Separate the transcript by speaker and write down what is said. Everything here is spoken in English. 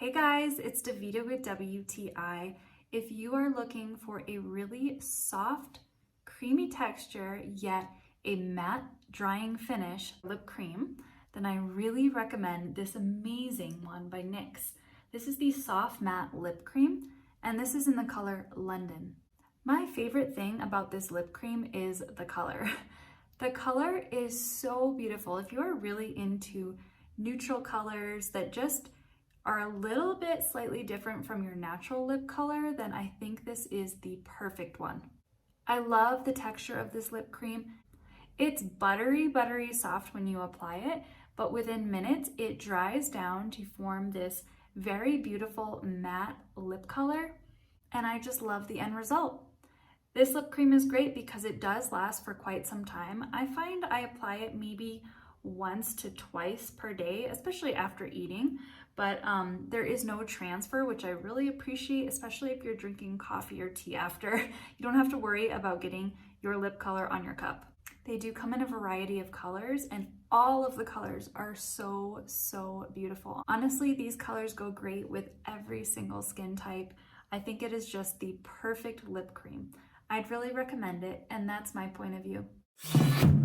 Speaker 1: Hey guys, it's Davita with WTI. If you are looking for a really soft, creamy texture, yet a matte drying finish lip cream, then I really recommend this amazing one by NYX. This is the Soft Matte Lip Cream, and this is in the color London. My favorite thing about this lip cream is the color. The color is so beautiful. If you're really into neutral colors that just are a little bit slightly different from your natural lip color, then I think this is the perfect one. I love the texture of this lip cream. It's buttery soft when you apply it, but within minutes it dries down to form this very beautiful matte lip color, and I just love the end result. This lip cream is great because it does last for quite some time. I find I apply it maybe once to twice per day, especially after eating, but there is no transfer, which I really appreciate, especially if you're drinking coffee or tea after. You don't have to worry about getting your lip color on your cup. They do come in a variety of colors, and all of the colors are so beautiful. Honestly, these colors go great with every single skin type. I think it is just the perfect lip cream. I'd really recommend it, and that's my point of view.